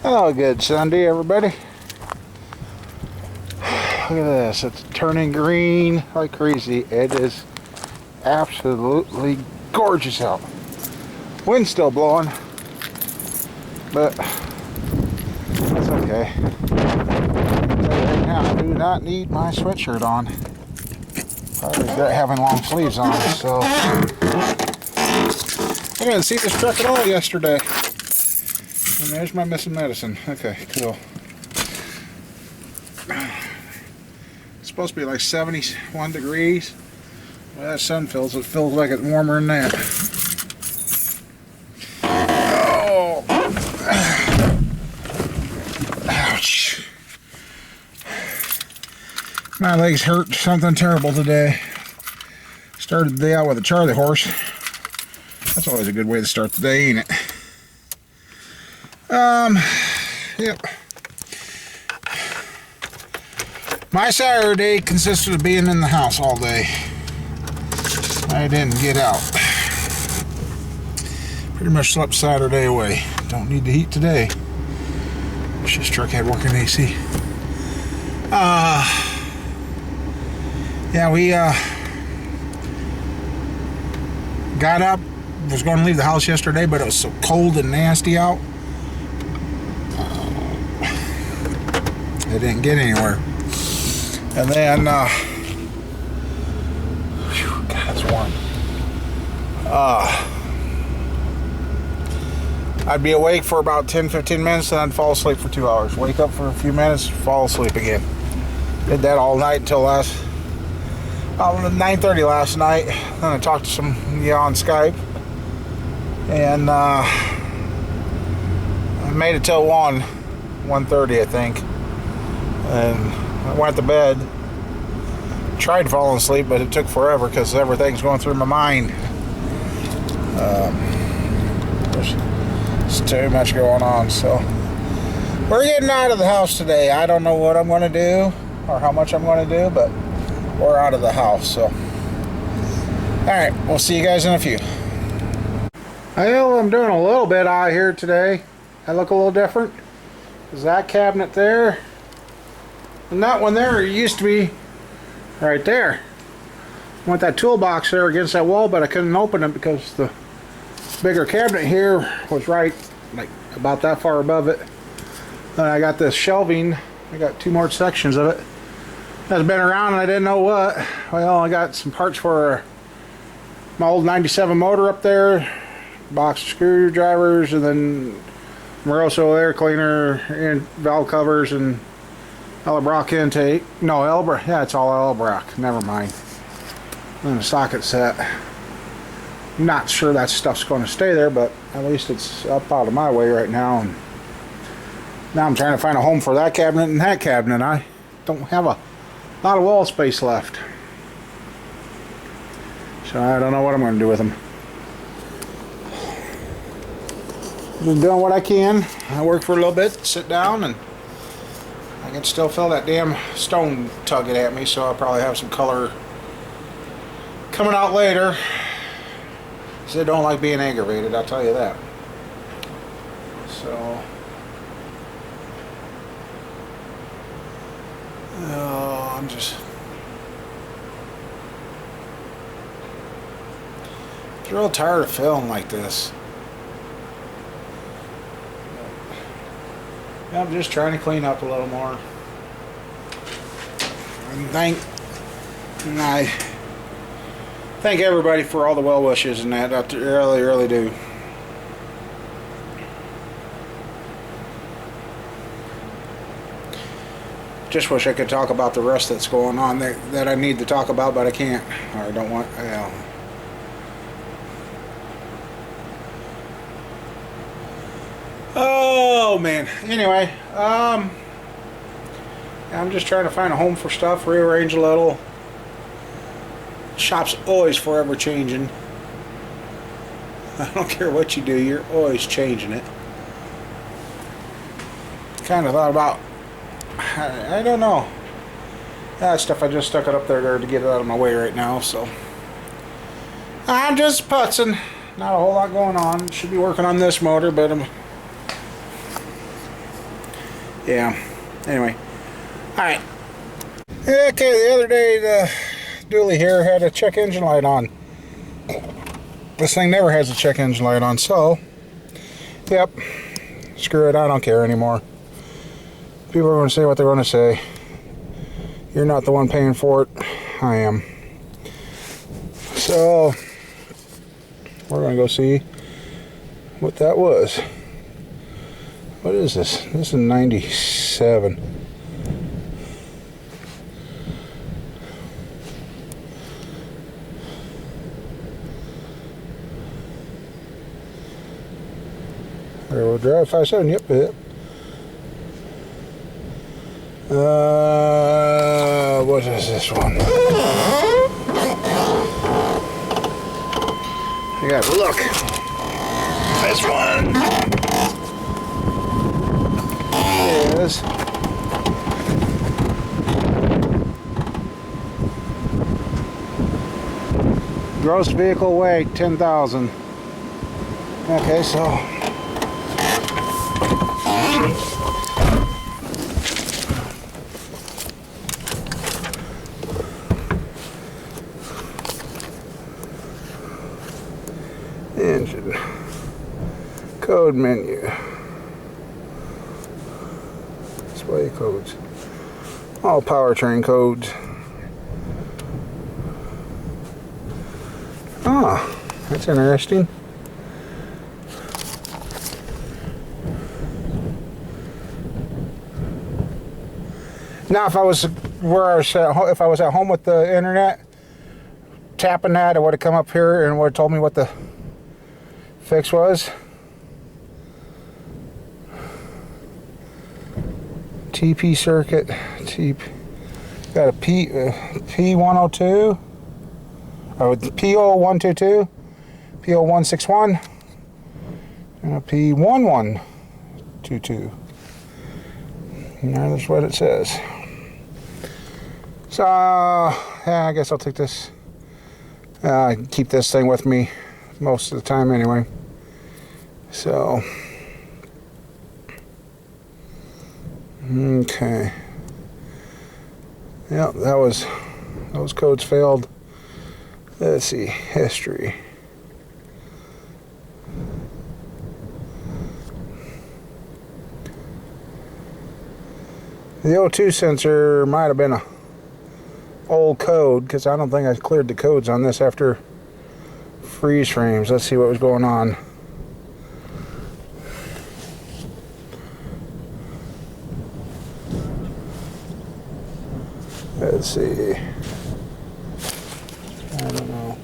Oh, good Sunday, everybody. Look at this. It's turning green like crazy. It is absolutely gorgeous out. Wind's still blowing, but that's okay. Right now, I do not need my sweatshirt on. I regret having long sleeves on, so I didn't see this truck at all yesterday. And there's my missing medicine. Okay, cool. It's supposed to be like 71 degrees. Well, that sun feels like it's warmer than that. Oh! Ouch. My legs hurt something terrible today. Started the day out with a Charlie horse. That's always a good way to start the day, ain't it? Yep. My Saturday consisted of being in the house all day. I didn't get out. Pretty much slept Saturday away. Don't need the heat today. Wish this truck had working AC. Yeah, we got up. Was going to leave the house yesterday, but it was so cold and nasty out. I didn't get anywhere. And then, whew, God, it's warm. I'd be awake for about 10-15 minutes, and I'd fall asleep for 2 hours. Wake up for a few minutes, fall asleep again. Did that all night until 9:30 last night. Then I talked to some on Skype, and I made it till 1:30, I think. And I went to bed. Tried falling asleep, but it took forever because everything's going through my mind. There's too much going on. So we're getting out of the house today. I don't know what I'm going to do or how much I'm going to do, but we're out of the house. So, all right, we'll see you guys in a few. Well, I'm doing a little bit out here today. I look a little different. There's that cabinet there. And that one there used to be right there. I want that toolbox there against that wall, but I couldn't open it because the bigger cabinet here was right like about that far above it. Then I got this shelving. I got 2 more sections of it. That's been around and I didn't know what. Well, I got some parts for my old 97 motor up there, box of screwdrivers, and then Moroso air cleaner and valve covers and Elbrock intake. No, Elbrock. Yeah, it's all Elbrock. Never mind. And the socket set. Not sure that stuff's going to stay there, but at least it's up out of my way right now. And now I'm trying to find a home for that cabinet and that cabinet. I don't have a lot of wall space left, so I don't know what I'm going to do with them. Just doing what I can. I work for a little bit, sit down, and I can still feel that damn stone tugging at me, so I'll probably have some color coming out later. I don't like being aggravated, I'll tell you that. So, I'm just real tired of feeling like this. I'm just trying to clean up a little more. And I thank everybody for all the well wishes and that. I really do. Just wish I could talk about the rest that's going on that I need to talk about, but I can't, or I don't want. Oh man. Anyway, I'm just trying to find a home for stuff, rearrange a little. Shop's always forever changing. I don't care what you do, you're always changing it. Kind of thought about, I don't know. That stuff, I just stuck it up there to get it out of my way right now, so. I'm just putzing. Not a whole lot going on. Should be working on this motor, but I'm Yeah. Anyway. Alright. Okay, the other day the dually here had a check engine light on. This thing never has a check engine light on, so yep. Screw it, I don't care anymore. People are going to say what they're going to say. You're not the one paying for it. I am. So we're going to go see what that was. What is this? This is 97. Rear-wheel drive 5.7. Yep, yep. What is this one? You gotta look. This one is gross vehicle weight 10,000. Okay, so engine code menu, display codes, all powertrain codes. Ah, that's interesting. Now, if I was if I was at home with the internet, tapping that, it would have come up here and would have told me what the fix was. TP circuit, got a P102, or P0122, P0161, and a P1122. And that's what it says. So, yeah, I guess I'll take this. Keep this thing with me most of the time anyway. So, okay. Yep, those codes failed. Let's see, history. The O2 sensor might have been a old code, because I don't think I cleared the codes on this after freeze frames. Let's see what was going on. Let's see. I don't know.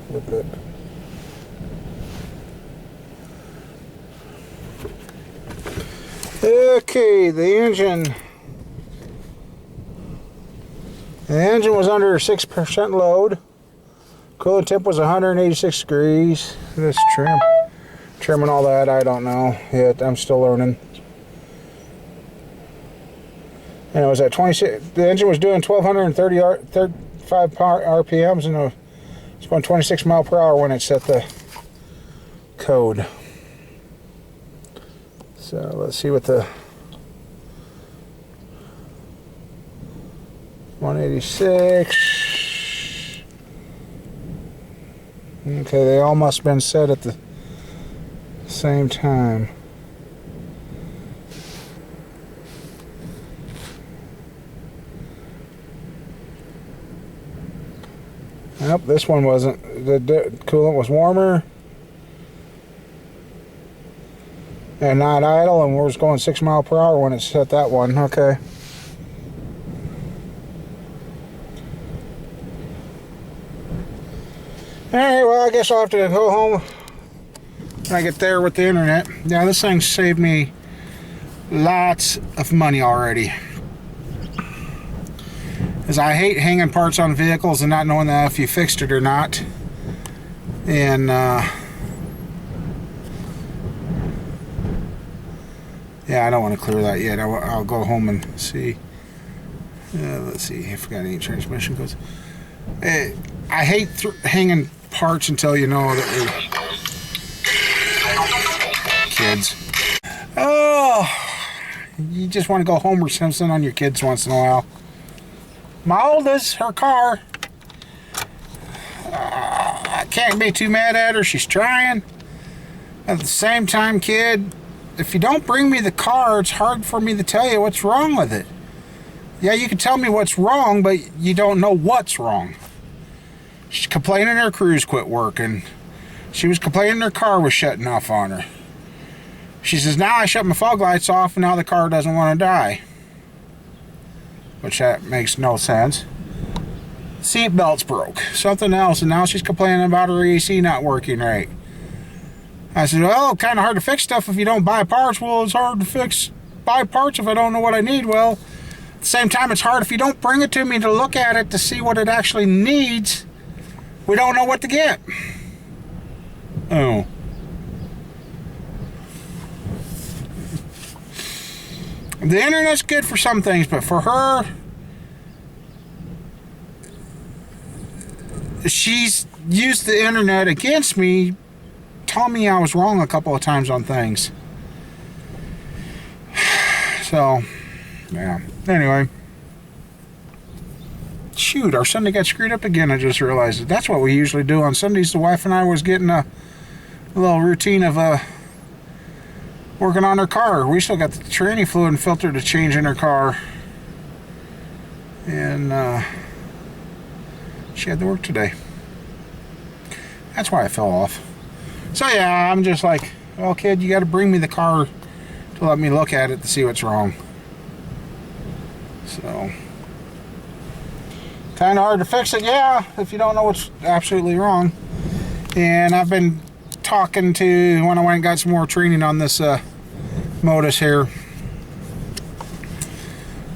Okay, the engine. The engine was under 6% load. Coolant temp was 186 degrees. This trim and all that, I don't know yet. I'm still learning. And it was at 26. The engine was doing 1,235 RPMs, and it was going 26 miles per hour when it set the code. So let's see what the 186. Okay, they all must have been set at the same time. Nope, this one wasn't. The coolant was warmer and not idle, and we're just going 6 miles per hour when it set that one. Okay. Alright, well, I guess I'll have to go home when I get there with the internet. Yeah, this thing saved me lots of money already. Because I hate hanging parts on vehicles and not knowing that if you fixed it or not. And, yeah, I don't want to clear that yet. I'll go home and see. Let's see if we got any transmission codes. I hate hanging parts until you know that kids. Oh, You just want to go Homer Simpson on your kids once in a while. My oldest, her car, I can't be too mad at her. She's trying. At the same time, kid, if you don't bring me the car, it's hard for me to tell you what's wrong with it. Yeah, you can tell me what's wrong, but you don't know what's wrong. She's complaining her cruise quit working. She was complaining her car was shutting off on her. She says, now I shut my fog lights off and now the car doesn't want to die. Which that makes no sense. Seat belt's broke. Something else, and now she's complaining about her AC not working right. I said, well, kind of hard to fix stuff if you don't buy parts. Well, it's hard to buy parts if I don't know what I need. Well, at the same time, it's hard if you don't bring it to me to look at it to see what it actually needs. We don't know what to get. Oh. The internet's good for some things, but for her, she's used the internet against me, telling me I was wrong a couple of times on things. So, yeah. Anyway. Shoot, our Sunday got screwed up again. I just realized it. That's what we usually do on Sundays. The wife and I was getting a little routine of working on her car. We still got the tranny fluid and filter to change in her car. And she had to work today. That's why I fell off. So yeah, I'm just like, well, kid, you got to bring me the car to let me look at it to see what's wrong. So, kind of hard to fix it, yeah, if you don't know what's absolutely wrong. And I've been talking to, when I went and got some more training on this Modus here,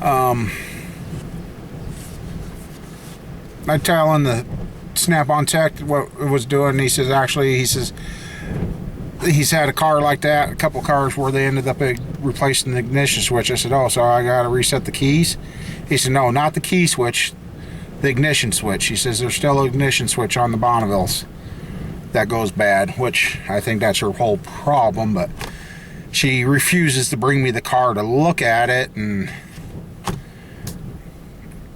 I telling the Snap-on tech what it was doing. He says, actually, he's had a car like that, a couple cars where they ended up replacing the ignition switch. I said, oh, so I got to reset the keys? He said, no, not the key switch, the ignition switch. He says there's still an ignition switch on the Bonnevilles that goes bad, which I think that's her whole problem, but she refuses to bring me the car to look at it, and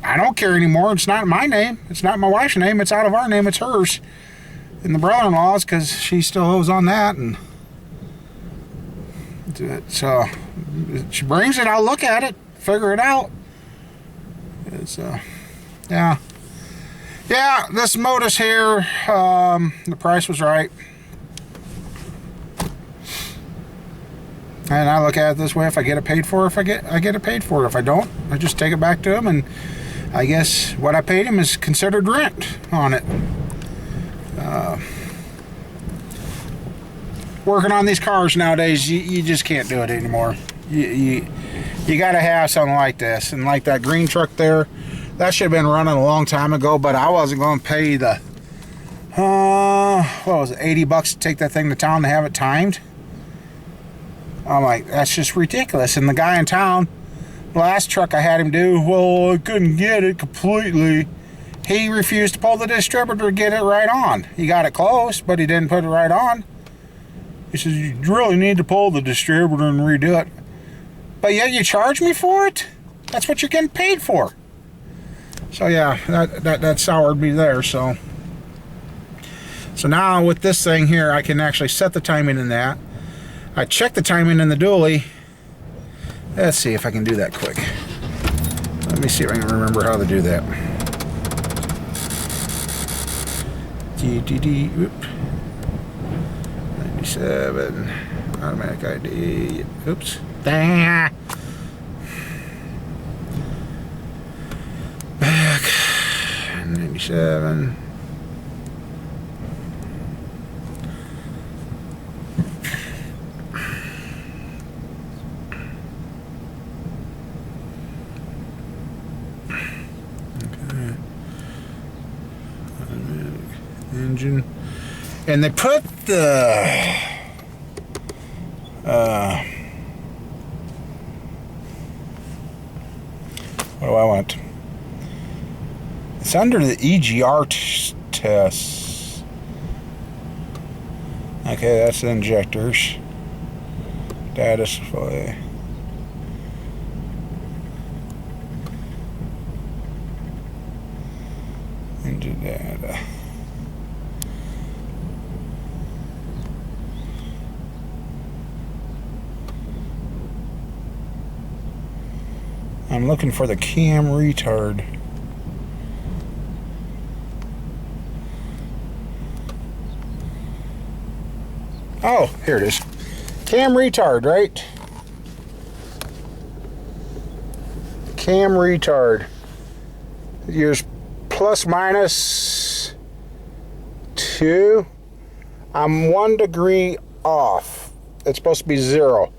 I don't care anymore. It's not my name. It's not my wife's name. It's out of our name. It's hers. And the brother-in-law's, because she still owes on that. And so she brings it. I'll look at it, figure it out. It's yeah. This Modus here, the price was right. And I look at it this way: if I get it paid for, I get it paid for. If I don't, I just take it back to him, and I guess what I paid him is considered rent on it. Working on these cars nowadays, you just can't do it anymore. You got to have something like this. And like that green truck there, that should have been running a long time ago, but I wasn't going to pay the, what was it, 80 bucks to take that thing to town to have it timed. I'm like, that's just ridiculous. And the guy in town, last truck I had him do, well, I couldn't get it completely. He refused to pull the distributor to get it right on. He got it close, but he didn't put it right on. He says, you really need to pull the distributor and redo it. But yet you charge me for it? That's what you're getting paid for. So yeah, that soured me there. So now with this thing here, I can actually set the timing in that. I check the timing in the dually. Let's see if I can do that quick. Let me see if I can remember how to do that. Oop. 97. Automatic ID. Oops. Back. 97. Engine, and they put the what do I want? It's under the EGR tests. Okay, that's the injectors. Data display. And I'm looking for the cam retard. Oh, here it is. Cam retard, right? Cam retard. Use plus minus 2. I'm 1 degree off. It's supposed to be 0.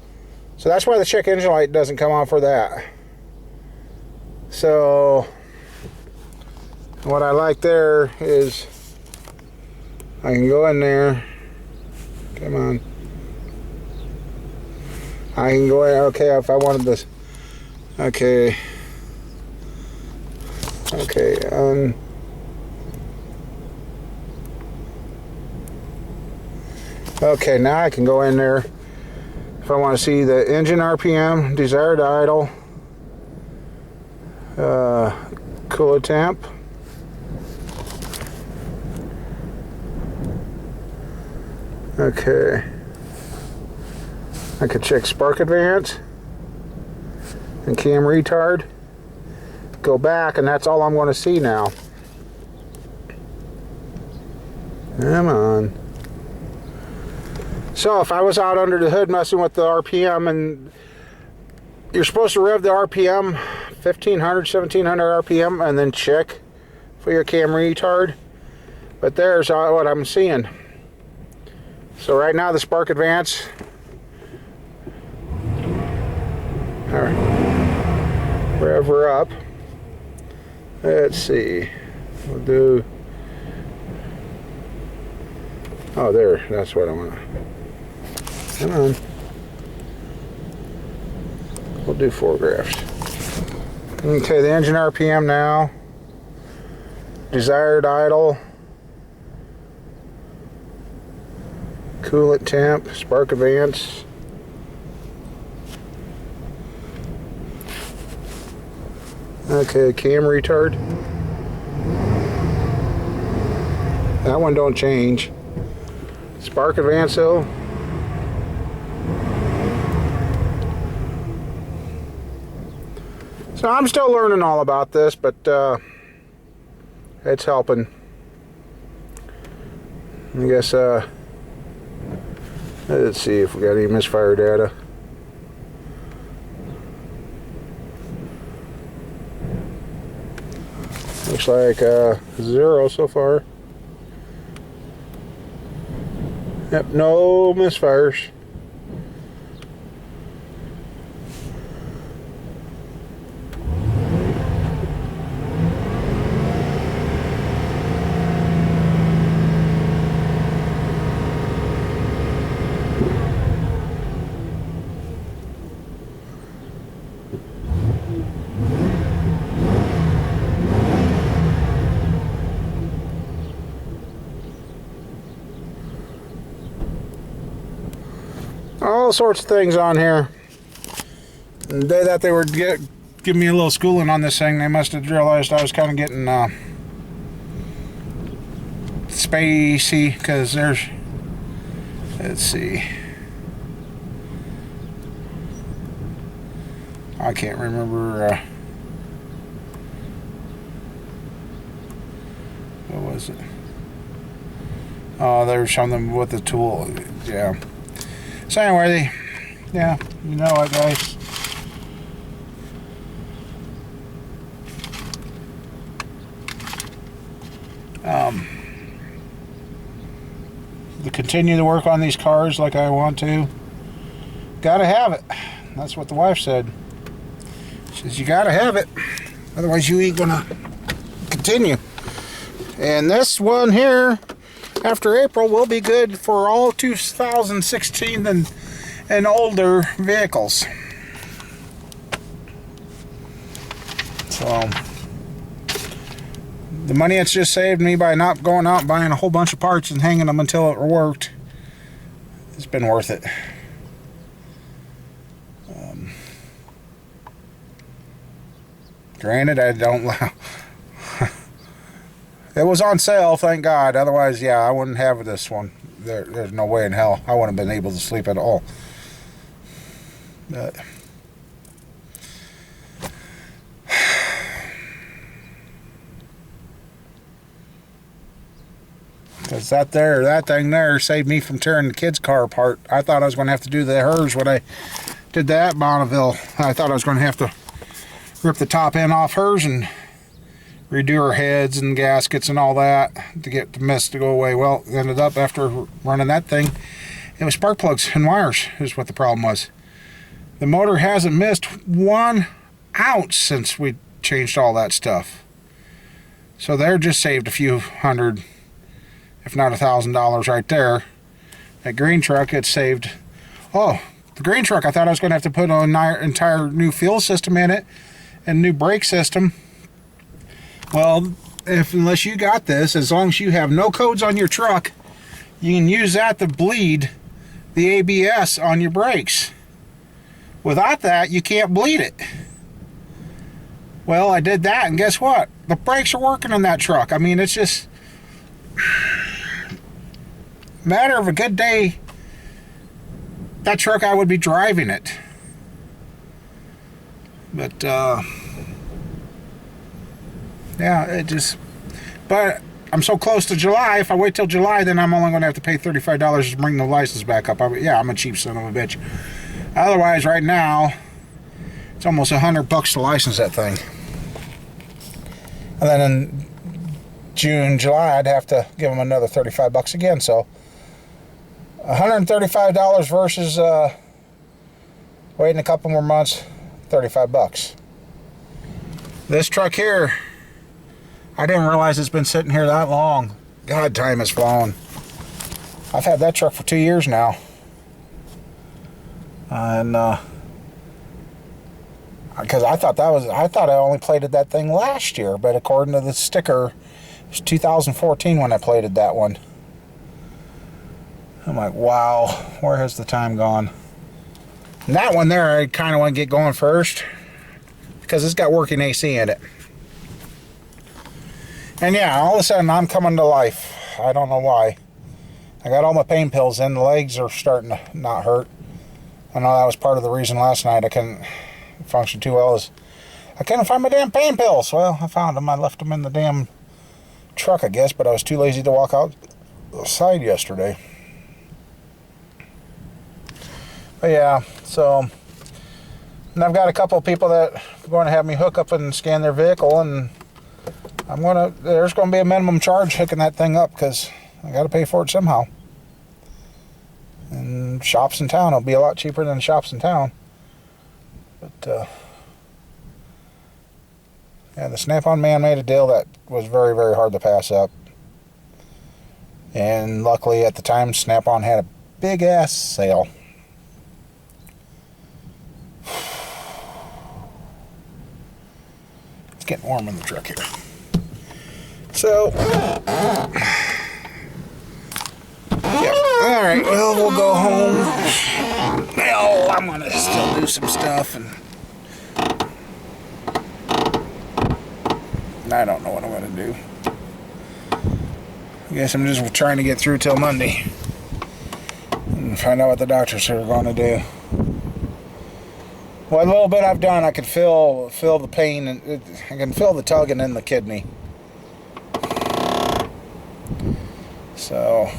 So that's why the check engine light doesn't come on for that. So what I like there is I can go in there. Come on. I can go in. Okay, if I wanted this. Okay. Okay. Okay, now I can go in there if I want to see the engine RPM, desired idle, coolant temp. Okay. I could check spark advance and cam retard. Go back, and that's all I'm going to see now. Come on. So if I was out under the hood messing with the RPM, and you're supposed to rev the RPM 1500, 1700 RPM, and then check for your cam retard. But there's what I'm seeing. So right now the spark advance. All right. Rev her up. Let's see. We'll do. Oh, there. That's what I want. Come on. We'll do 4 graphs. Okay, the engine RPM now. Desired idle. Coolant temp. Spark advance. Okay, cam retard. That one don't change. Spark advance though. So I'm still learning all about this, but it's helping. I guess let's see if we got any misfire data. Looks like 0 so far. Yep, no misfires. All sorts of things on here. The day that they were giving me a little schooling on this thing, they must have realized I was kind of getting spacey, because there's, let's see, I can't remember what was it? Oh, there's something with the tool. Yeah. So anyway, yeah, you know what, guys. To continue to work on these cars like I want to, gotta have it. That's what the wife said. She says you gotta have it, otherwise you ain't gonna continue. And this one here, after April, will be good for all 2016 and older vehicles. So the money it's just saved me by not going out and buying a whole bunch of parts and hanging them until it worked, it's been worth it. Granted, I don't It was on sale, thank God. Otherwise, yeah, I wouldn't have this one. There's no way in hell I wouldn't have been able to sleep at all. But because that thing there saved me from tearing the kids' car apart. I thought I was going to have to do hers when I did that at Bonneville. I thought I was going to have to rip the top end off hers and redo her heads and gaskets and all that to get the mess to go away. Well, it ended up after running that thing, it was spark plugs and wires is what the problem was. The motor hasn't missed 1 ounce since we changed all that stuff. So they're just saved a few hundred, if not $1,000 right there. That green truck, it saved, oh, the green truck, I thought I was going to have to put an entire new fuel system in it and new brake system. Well, unless you got this, as long as you have no codes on your truck, you can use that to bleed the ABS on your brakes. Without that, you can't bleed it. Well, I did that, and guess what? The brakes are working on that truck. I mean, it's just a matter of a good day, that truck, I would be driving it. But, yeah, it just, but I'm so close to July. If I wait till July, then I'm only going to have to pay $35 to bring the license back up. Yeah, I'm a cheap son of a bitch. Otherwise, right now, it's almost $100 to license that thing. And then in June, July, I'd have to give them another $35 again. So $135 versus waiting a couple more months, $35. This truck here, I didn't realize it's been sitting here that long. God, time has flown. I've had that truck for 2 years now. And because I thought I only plated that thing last year, but according to the sticker, it was 2014 when I plated that one. I'm like, wow, where has the time gone? And that one there, I kind of want to get going first because it's got working AC in it. And yeah, all of a sudden I'm coming to life. I don't know why. I got all my pain pills in. The legs are starting to not hurt. I know that was part of the reason last night I couldn't function too well, is I couldn't find my damn pain pills. Well, I found them. I left them in the damn truck, I guess, but I was too lazy to walk outside yesterday. But yeah, so, and I've got a couple of people that are going to have me hook up and scan their vehicle, and there's going to be a minimum charge hooking that thing up because I got to pay for it somehow. And shops in town will be a lot cheaper than shops in town. But yeah, the Snap-on man made a deal that was very, very hard to pass up. And luckily at the time, Snap-on had a big ass sale. It's getting warm in the truck here. So, yeah. Alright, well, we'll go home. Well, I'm going to still do some stuff, and I don't know what I'm going to do. I guess I'm just trying to get through till Monday and find out what the doctors are going to do. Well, a little bit I've done, I can feel the pain, and I can feel the tugging in the kidney. So,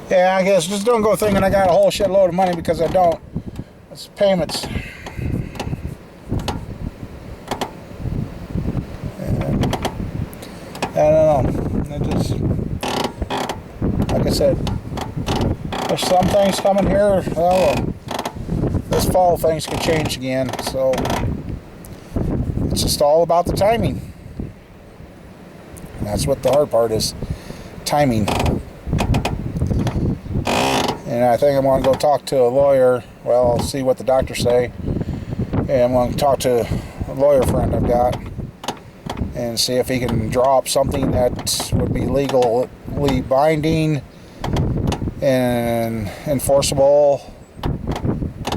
yeah, I guess just don't go thinking I got a whole shitload of money, because I don't. It's payments. And I don't know. It just, like I said, there's some things coming here. Well, this fall things could change again. So it's just all about the timing. And that's what the hard part is, timing. And I think I'm going to go talk to a lawyer. Well, I'll see what the doctors say. And I'm going to talk to a lawyer friend I've got and see if he can draw up something that would be legal permanently binding and enforceable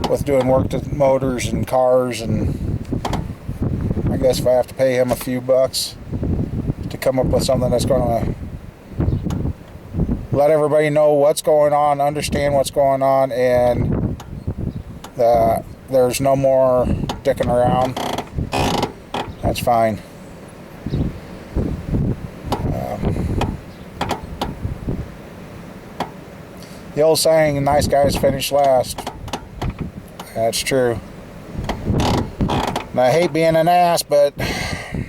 with doing work to motors and cars, and I guess if I have to pay him a few bucks to come up with something that's going to let everybody know what's going on, understand what's going on, and that there's no more dicking around, that's fine. The old saying, nice guys finish last. That's true. And I hate being an ass, but I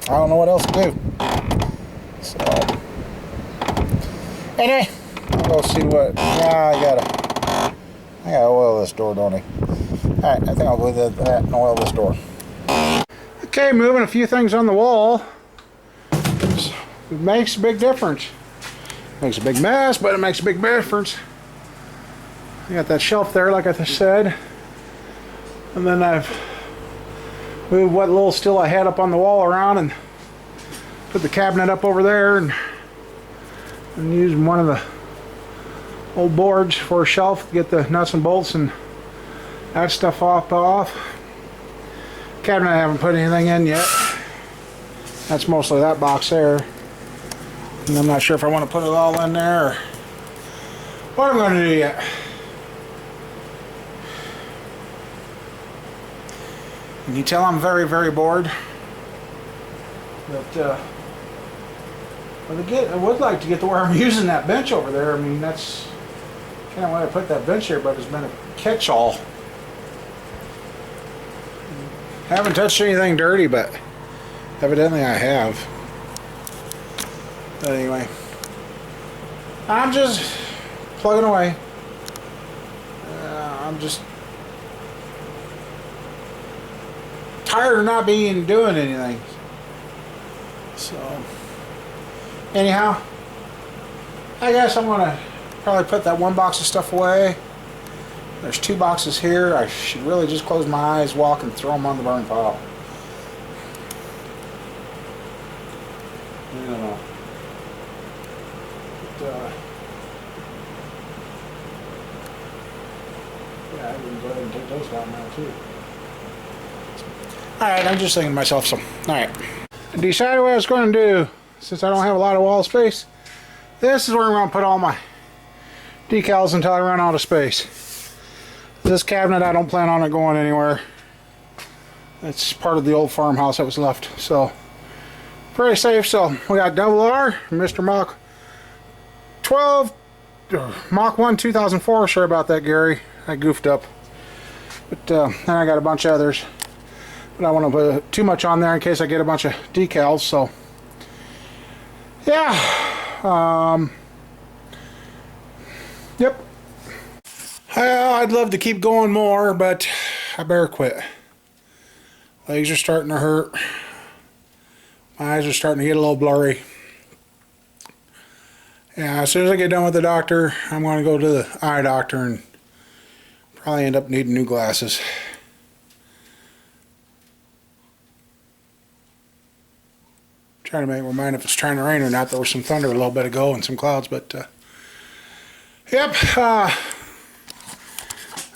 don't know what else to do. So, anyway, I'll go see what. Yeah, I gotta oil this door, don't I? Alright, I think I'll go with that and oil this door. Okay, moving a few things on the wall. It makes a big difference. Makes a big mess, but it makes a big difference. I got that shelf there, like I said. And then I've moved what little still I had up on the wall around and put the cabinet up over there, and using one of the old boards for a shelf to get the nuts and bolts and that stuff off. Cabinet I haven't put anything in yet. That's mostly that box there. And I'm not sure if I want to put it all in there or what I'm going to do yet. You can tell I'm very, very bored. But I would like to get to where I'm using that bench over there. I mean, that's kind of why I put that bench there, but it's been a catch-all. Haven't touched anything dirty, but evidently I have. But anyway, I'm just plugging away. I'm just tired of not doing anything. So, anyhow, I guess I'm gonna probably put that one box of stuff away. There's two boxes here. I should really just close my eyes, walk, and throw them on the burn pile. I don't know. But, yeah, I can go ahead and take those down now too. Alright, I'm just thinking to myself some. Alright. I decided what I was going to do, since I don't have a lot of wall space. This is where I'm going to put all my decals until I run out of space. This cabinet, I don't plan on it going anywhere. It's part of the old farmhouse that was left. So, pretty safe. So, we got double R, Mr. Mach 12, Mach 1 2004. Sorry about that, Gary. I goofed up. But then I got a bunch of others. But I don't want to put too much on there in case I get a bunch of decals. So, yeah. Yep. Well, I'd love to keep going more, but I better quit. Legs are starting to hurt. My eyes are starting to get a little blurry. Yeah, as soon as I get done with the doctor, I'm going to go to the eye doctor and probably end up needing new glasses. Trying to make my mind if it's trying to rain or not. There was some thunder a little bit ago and some clouds, but yep.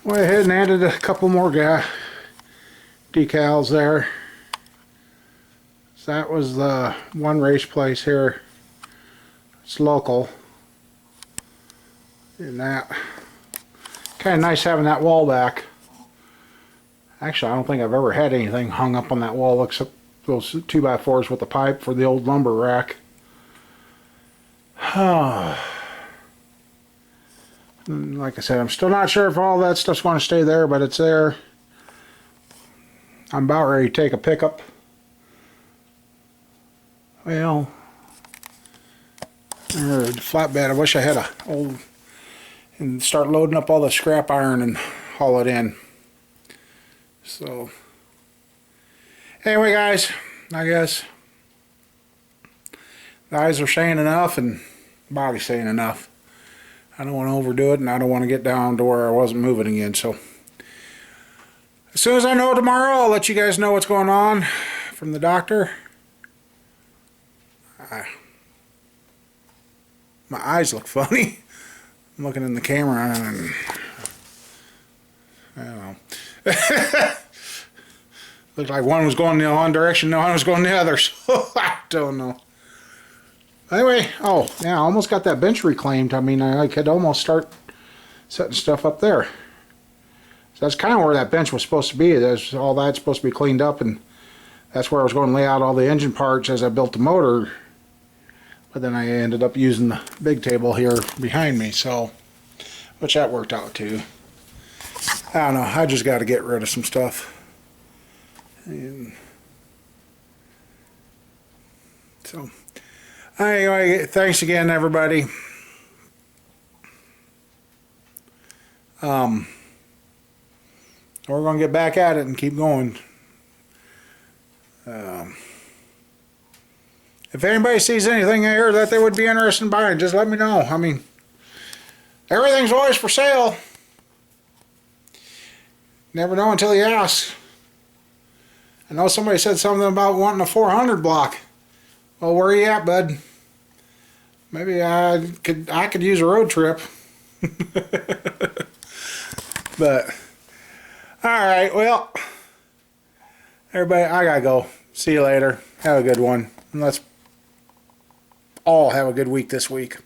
Went ahead and added a couple more decals there. So that was the one race place here. It's local. And that kind of nice having that wall back. Actually, I don't think I've ever had anything hung up on that wall except those 2x4s with the pipe for the old lumber rack. Like I said, I'm still not sure if all that stuff's going to stay there, but it's there. I'm about ready to take a pickup. Well, or the flatbed. I wish I had a old, and start loading up all the scrap iron and haul it in. So, anyway, guys, I guess the eyes are saying enough and the body's saying enough. I don't want to overdo it, and I don't want to get down to where I wasn't moving again. So, as soon as I know tomorrow, I'll let you guys know what's going on from the doctor. My eyes look funny. I'm looking in the camera and I don't know. Looked like one was going in one direction, the one was going the other, so I don't know. Anyway, oh, yeah, I almost got that bench reclaimed. I mean, I could almost start setting stuff up there. So that's kind of where that bench was supposed to be. There's all that's supposed to be cleaned up, and that's where I was going to lay out all the engine parts as I built the motor. But then I ended up using the big table here behind me, so, which that worked out too. I don't know, I just got to get rid of some stuff. And so, anyway, thanks again, everybody. We're going to get back at it and keep going. If anybody sees anything here that they would be interested in buying, just let me know. I mean, everything's always for sale. Never know until you ask. I know somebody said something about wanting a 400 block. Well, where are you at, bud? Maybe I could use a road trip. But alright, well, everybody, I gotta go. See you later. Have a good one. And let's all have a good week this week.